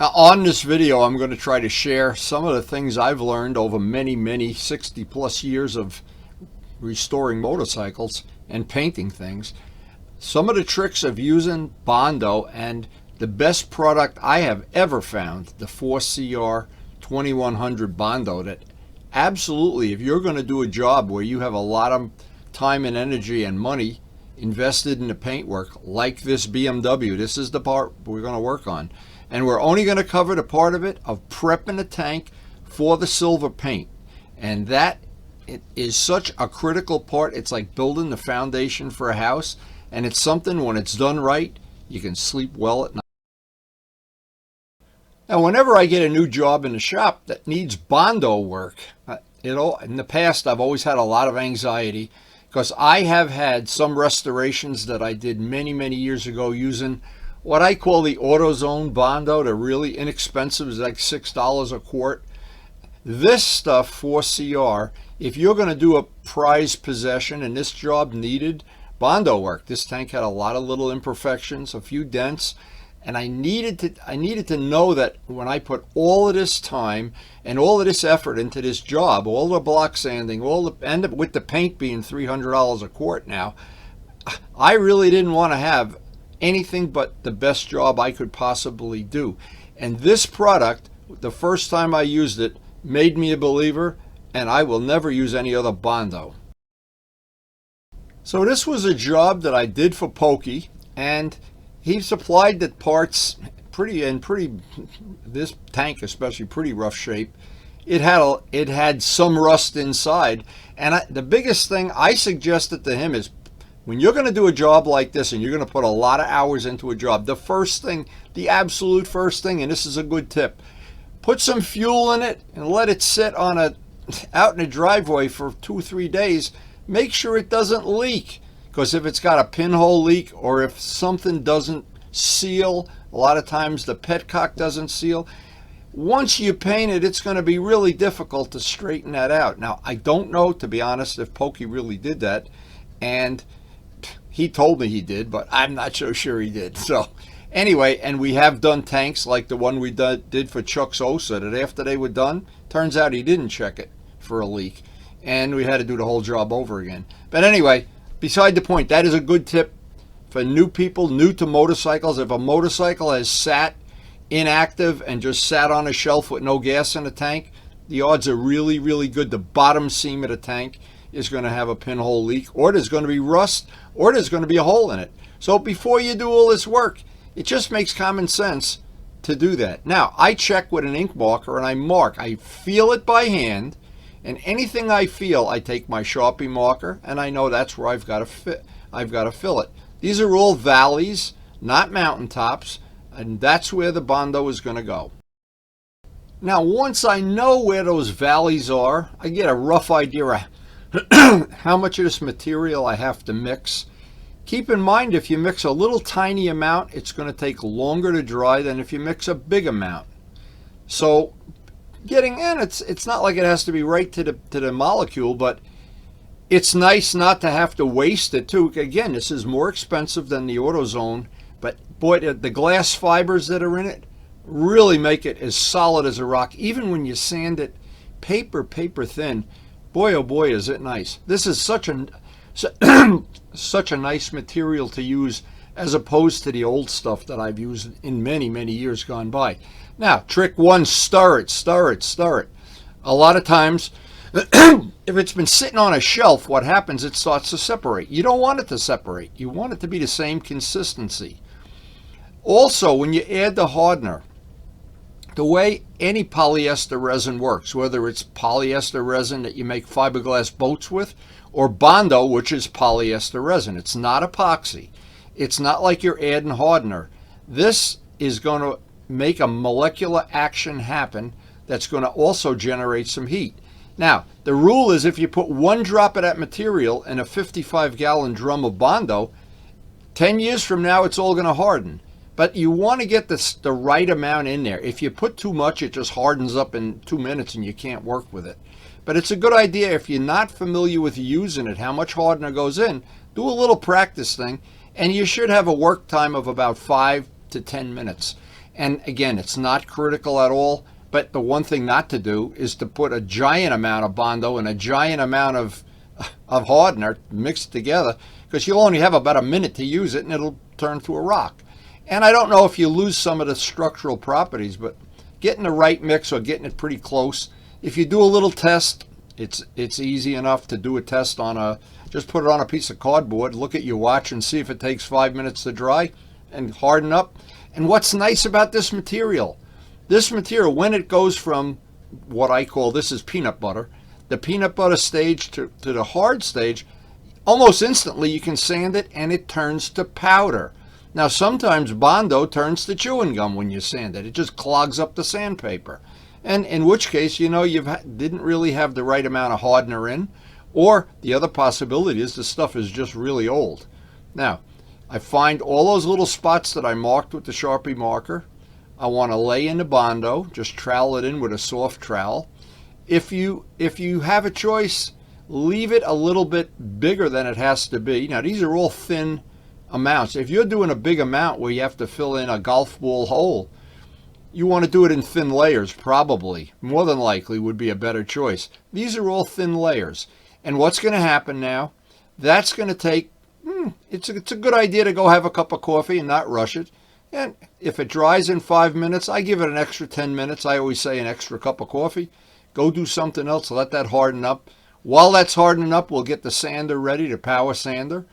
On this video, I'm going to try to share some of the things I've learned over many 60 plus years of restoring motorcycles and painting things. Some of the tricks of using Bondo, and the best product I have ever found, the 4CR 2100 Bondo, that absolutely, if you're going to do a job where you have a lot of time and energy and money invested in the paintwork, like this BMW, this is the part we're going to work on. And we're only going to cover the part of it of prepping the tank for the silver paint. And that it is such a critical part. It's like building the foundation for a house. And it's something, when it's done right, you can sleep well at night. Now, whenever I get a new job in the shop that needs Bondo work, in the past I've always had a lot of anxiety, because I have had some restorations that I did many years ago using what I call the AutoZone Bondo. They're really inexpensive. It's like $6 a quart. This stuff, 4CR, if you're going to do a prized possession, and this job needed Bondo work. This tank had a lot of little imperfections, a few dents, and I needed to know that when I put all of this time and all of this effort into this job, all the block sanding, and with the paint being $300 a quart now, I really didn't want to have anything but the best job I could possibly do. And this product, the first time I used it, made me a believer, and I will never use any other Bondo. So this was a job that I did for Pokey, and he supplied the parts this tank especially, pretty rough shape. It had some rust inside, and the biggest thing I suggested to him is, when you're going to do a job like this and you're going to put a lot of hours into a job, the absolute first thing, and this is a good tip, put some fuel in it and let it sit out in the driveway for 2-3 days. Make sure it doesn't leak, because if it's got a pinhole leak, or if something doesn't seal, a lot of times the petcock doesn't seal, once you paint it, it's going to be really difficult to straighten that out. Now, I don't know, to be honest, if Pokey really did that, and he told me he did, but I'm not so sure he did. So anyway, and we have done tanks like the one we did for Chuck's Osa, that after they were done, turns out he didn't check it for a leak, and we had to do the whole job over again. But anyway, beside the point, that is a good tip for new people, new to motorcycles. If a motorcycle has sat inactive and just sat on a shelf with no gas in the tank, the odds are really good the bottom seam of the tank is going to have a pinhole leak, or there's going to be rust, or there's going to be a hole in it. So before you do all this work, it just makes common sense to do that. Now, I check with an ink marker and I mark. I feel it by hand, and anything I feel, I take my Sharpie marker and I know that's where I've got to fill it. These are all valleys, not mountaintops, and that's where the Bondo is going to go. Now, once I know where those valleys are, I get a rough idea of how much of this material I have to mix. Keep in mind, if you mix a little tiny amount, it's going to take longer to dry than if you mix a big amount. So getting in, it's not like it has to be right to the molecule, but it's nice not to have to waste it too. Again, this is more expensive than the AutoZone, but boy, the glass fibers that are in it really make it as solid as a rock. Even when you sand it paper thin, boy oh boy is it nice. This is such a nice material to use, as opposed to the old stuff that I've used in many years gone by. Now, trick one, stir it. A lot of times, if it's been sitting on a shelf, what happens, it starts to separate. You don't want it to separate. You want it to be the same consistency. Also, when you add the hardener, the way any polyester resin works, whether it's polyester resin that you make fiberglass boats with, or Bondo, which is polyester resin, it's not epoxy. It's not like you're adding hardener. This is going to make a molecular action happen that's going to also generate some heat. Now, the rule is, if you put 1 drop of that material in a 55-gallon drum of Bondo, 10 years from now, it's all going to harden. But you want to get the right amount in there. If you put too much, it just hardens up in 2 minutes and you can't work with it. But it's a good idea, if you're not familiar with using it, how much hardener goes in, do a little practice thing, and you should have a work time of about 5 to 10 minutes. And again, it's not critical at all, but the one thing not to do is to put a giant amount of Bondo and a giant amount of hardener mixed together, because you'll only have about a minute to use it and it'll turn to a rock. And I don't know if you lose some of the structural properties, but getting the right mix or getting it pretty close. If you do a little test, it's easy enough to do a test on just put it on a piece of cardboard, look at your watch and see if it takes 5 minutes to dry and harden up. And what's nice about this material, when it goes from what I call, this is peanut butter, the peanut butter stage to the hard stage, almost instantly you can sand it and it turns to powder. Now sometimes Bondo turns to chewing gum when you sand it. It just clogs up the sandpaper. And in which case, you didn't really have the right amount of hardener in. Or the other possibility is the stuff is just really old. Now, I find all those little spots that I marked with the Sharpie marker. I want to lay in the Bondo, just trowel it in with a soft trowel. If you have a choice, leave it a little bit bigger than it has to be. Now, these are all thin amounts. If you're doing a big amount where you have to fill in a golf ball hole, you want to do it in thin layers, probably. More than likely would be a better choice. These are all thin layers. And what's going to happen now, that's going to take, it's a good idea to go have a cup of coffee and not rush it. And if it dries in 5 minutes, I give it an extra 10 minutes. I always say an extra cup of coffee. Go do something else, let that harden up. While that's hardening up, we'll get the sander ready, the power sander,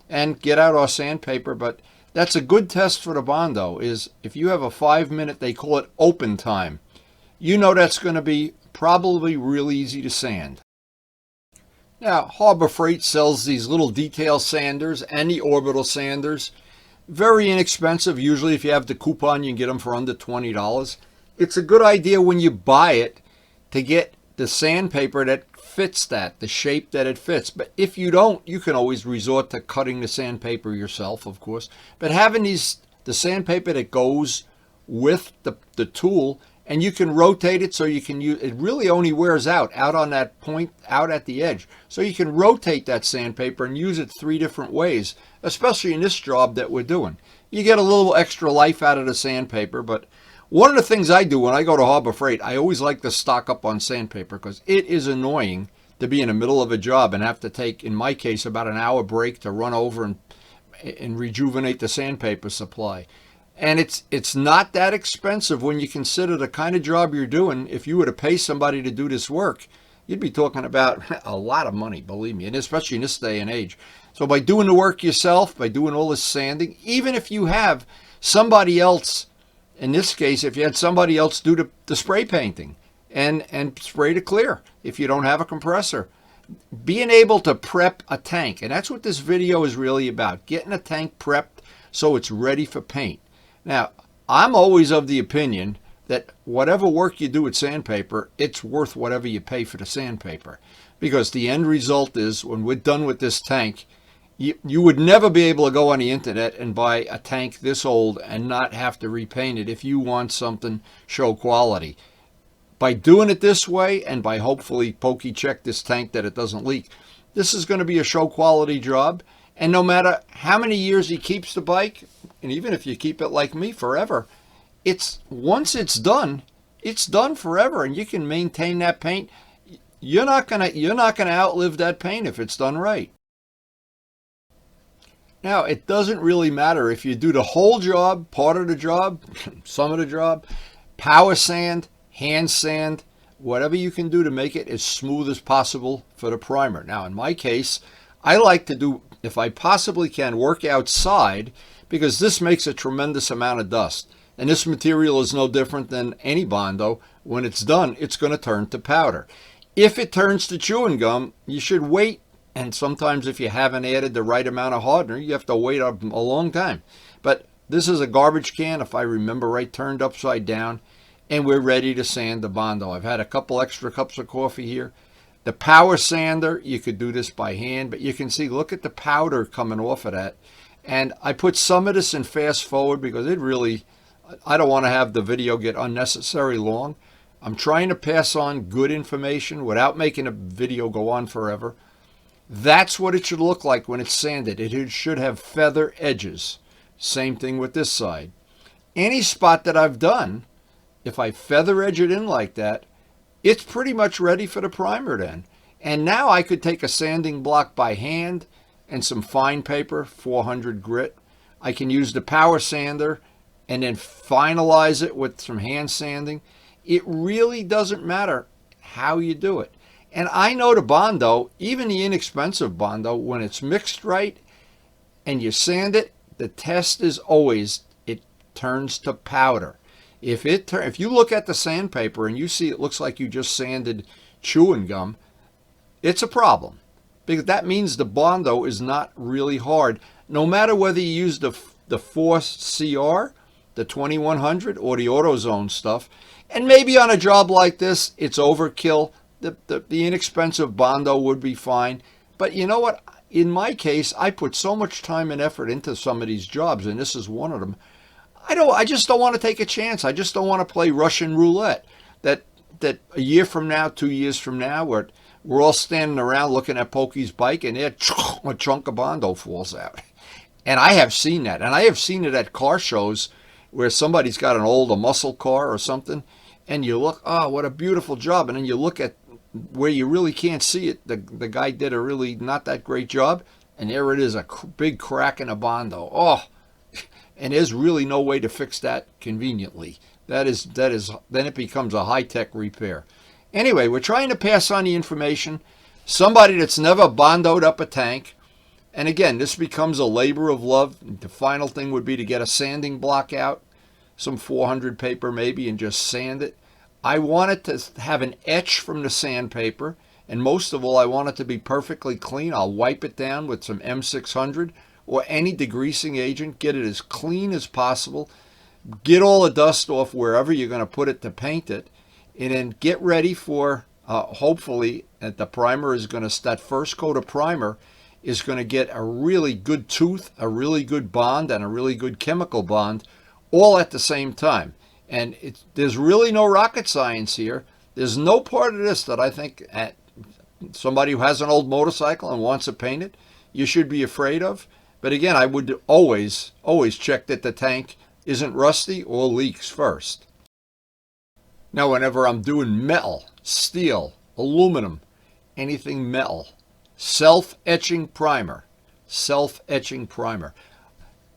and get out our sandpaper. But that's a good test for the Bondo, is if you have a 5 minute, they call it open time, that's going to be probably really easy to sand. Now, Harbor Freight sells these little detail sanders and the orbital sanders. Very inexpensive. Usually if you have the coupon, you can get them for under $20. It's a good idea when you buy it to get the sandpaper that fits the shape that it fits. But if you don't, you can always resort to cutting the sandpaper yourself, of course. But having the sandpaper that goes with the tool, and you can rotate it so you can use it, really only wears out on that point, out at the edge. So you can rotate that sandpaper and use it 3 different ways, especially in this job that we're doing. You get a little extra life out of the sandpaper, but one of the things I do when I go to Harbor Freight, I always like to stock up on sandpaper, because it is annoying to be in the middle of a job and have to take, in my case, about an hour break to run over and rejuvenate the sandpaper supply. And it's not that expensive when you consider the kind of job you're doing. If you were to pay somebody to do this work, you'd be talking about a lot of money, believe me, and especially in this day and age. So by doing the work yourself, by doing all this sanding, even if you have somebody else, in this case, if you had somebody else do the spray painting and spray to clear, if you don't have a compressor, being able to prep a tank, and that's what this video is really about, getting a tank prepped so it's ready for paint. Now, I'm always of the opinion that whatever work you do with sandpaper, it's worth whatever you pay for the sandpaper. Because the end result is, when we're done with this tank, you would never be able to go on the internet and buy a tank this old and not have to repaint it if you want something show quality. By doing it this way, and by hopefully pokey check this tank that it doesn't leak, this is going to be a show quality job. And no matter how many years he keeps the bike, and even if you keep it like me forever, once it's done forever, and you can maintain that paint. You're not gonna outlive that paint if it's done right. Now, it doesn't really matter if you do the whole job, part of the job, some of the job, power sand, hand sand, whatever you can do to make it as smooth as possible for the primer. Now, in my case, I like to do, if I possibly can, work outside, because this makes a tremendous amount of dust. And this material is no different than any Bondo. When it's done, it's going to turn to powder. If it turns to chewing gum, you should wait. And sometimes if you haven't added the right amount of hardener, you have to wait a long time. But this is a garbage can, if I remember right, turned upside down. And we're ready to sand the Bondo. I've had a couple extra cups of coffee here. The power sander, you could do this by hand, but you can see, look at the powder coming off of that. And I put some of this in fast forward because I don't want to have the video get unnecessarily long. I'm trying to pass on good information without making a video go on forever. That's what it should look like when it's sanded. It should have feather edges. Same thing with this side. any spot that I've done, if I feather edge it in like that, it's pretty much ready for the primer then. And now I could take a sanding block by hand and some fine paper, 400 grit. I can use the power sander and then finalize it with some hand sanding. It really doesn't matter how you do it. And I know the Bondo, even the inexpensive Bondo, when it's mixed right and you sand it, the test is always it turns to powder. If you look at the sandpaper and you see it looks like you just sanded chewing gum, it's a problem, because that means the Bondo is not really hard, no matter whether you use the Force CR, the 2100, or the AutoZone stuff. And maybe on a job like this, it's overkill. The inexpensive Bondo would be fine. But you know what? In my case, I put so much time and effort into some of these jobs, and this is one of them. I just don't want to take a chance. I just don't want to play Russian roulette. That a year from now, 2 years from now, we're all standing around looking at Pokey's bike, and a chunk of Bondo falls out. And I have seen that. And I have seen it at car shows where somebody's got a muscle car or something, and you look, oh, what a beautiful job. And then you look at where you really can't see it. The guy did a really not that great job, and there it is, a big crack in a Bondo. Oh, and there's really no way to fix that conveniently. That is then it becomes a high-tech repair. Anyway, we're trying to pass on the information. Somebody that's never Bondoed up a tank. And again, this becomes a labor of love. The final thing would be to get a sanding block out, some 400 paper maybe, and just sand it. I want it to have an etch from the sandpaper, and most of all, I want it to be perfectly clean. I'll wipe it down with some M600 or any degreasing agent, get it as clean as possible, get all the dust off wherever you're going to put it to paint it, and then get ready for, hopefully, that the primer is going to, that first coat of primer is going to get a really good tooth, a really good bond, and a really good chemical bond, all at the same time. And there's really no rocket science here. There's no part of this that I think somebody who has an old motorcycle and wants to paint it, you should be afraid of. But again, I would always check that the tank isn't rusty or leaks first. Now, whenever I'm doing metal, steel, aluminum, anything metal, self-etching primer.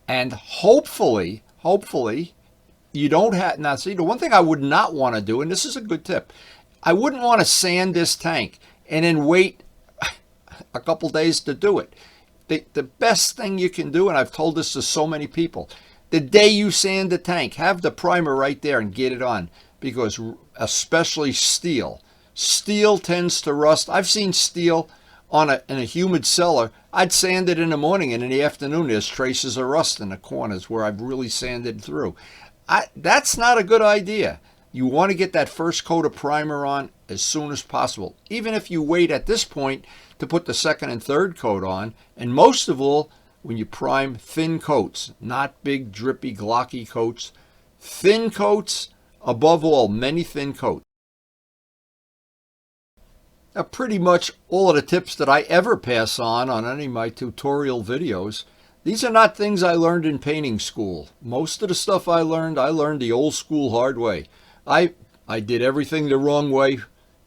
And hopefully, you don't have, now see, the one thing I would not want to do, and this is a good tip, I wouldn't want to sand this tank and then wait a couple days to do it. The best thing you can do, and I've told this to so many people, the day you sand the tank, have the primer right there and get it on, because especially steel tends to rust. I've seen steel in a humid cellar. I'd sand it in the morning, and in the afternoon there's traces of rust in the corners where I've really sanded through. That's not a good idea. You want to get that first coat of primer on as soon as possible, even if you wait at this point to put the second and third coat on. And most of all, when you prime, thin coats, not big drippy glocky coats. Thin coats, above all, many thin coats. Now, pretty much all of the tips that I ever pass on any of my tutorial videos, these are not things I learned in painting school. Most of the stuff I learned the old school hard way. I did everything the wrong way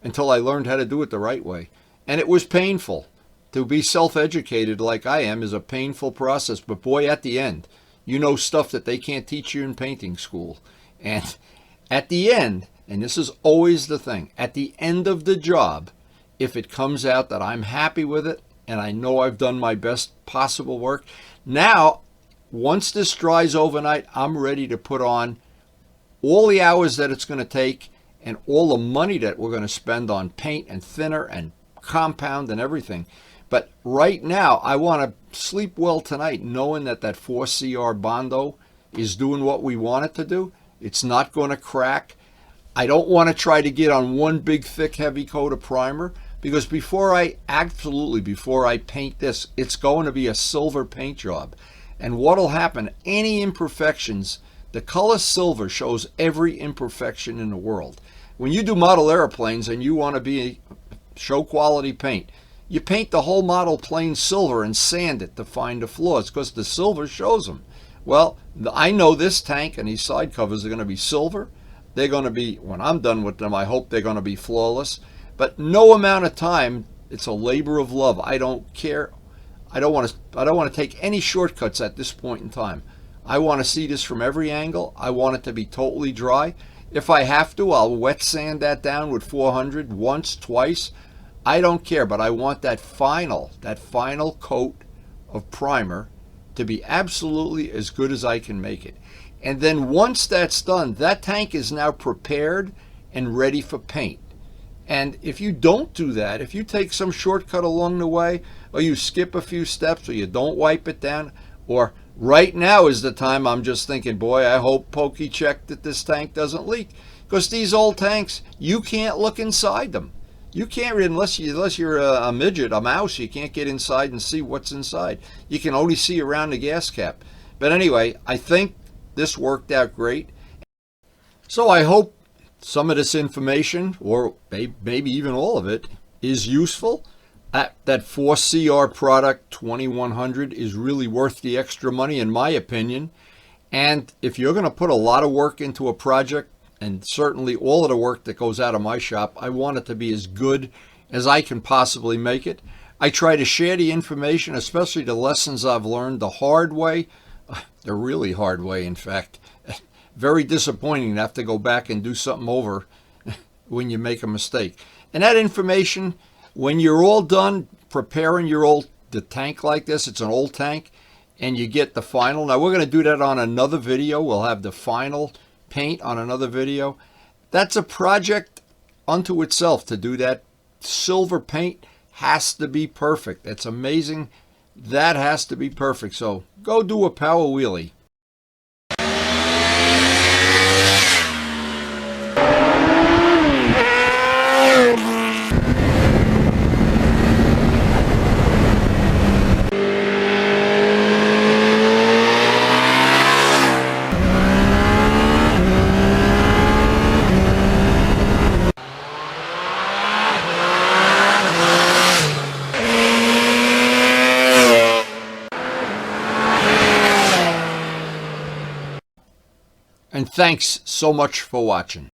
until I learned how to do it the right way. And it was painful. To be self-educated like I am is a painful process. But boy, at the end, you know stuff that they can't teach you in painting school. And at the end, and this is always the thing, at the end of the job, if it comes out that I'm happy with it and I know I've done my best possible work, now, once this dries overnight, I'm ready to put on all the hours that it's going to take and all the money that we're going to spend on paint and thinner and compound and everything. But right now, I want to sleep well tonight knowing that 4CR Bondo is doing what we want it to do. It's not going to crack. I don't want to try to get on one big, thick, heavy coat of primer, because before I paint this, it's going to be a silver paint job. And what'll happen, any imperfections, the color silver shows every imperfection in the world. When you do model airplanes and you want to show quality paint, you paint the whole model plane silver and sand it to find the flaws, because the silver shows them. Well, I know this tank and these side covers are going to be silver. They're going to be, when I'm done with them, I hope they're going to be flawless. But no amount of time, it's a labor of love. I don't care. I don't want to take any shortcuts at this point in time. I want to see this from every angle. I want it to be totally dry. If I have to, I'll wet sand that down with 400 once, twice. I don't care, but I want that final coat of primer to be absolutely as good as I can make it. And then once that's done, that tank is now prepared and ready for paint. And if you don't do that, if you take some shortcut along the way, or you skip a few steps, or you don't wipe it down, or right now is the time I'm just thinking, boy, I hope Pokey checked that this tank doesn't leak. Because these old tanks, you can't look inside them. You can't, unless you're a midget, a mouse, you can't get inside and see what's inside. You can only see around the gas cap. But anyway, I think this worked out great. So I hope some of this information, or maybe even all of it, is useful. That 4CR product 2100 is really worth the extra money, in my opinion. And if you're going to put a lot of work into a project, and certainly all of the work that goes out of my shop, I want it to be as good as I can possibly make it. I try to share the information, especially the lessons I've learned the hard way, the really hard way, in fact. Very disappointing to have to go back and do something over when you make a mistake. And that information, when you're all done preparing the tank like this, it's an old tank, and you get the final. Now we're going to do that on another video. We'll have the final paint on another video. That's a project unto itself. To do that silver paint has to be perfect. It's amazing. That has to be perfect. So go do a power wheelie. And thanks so much for watching.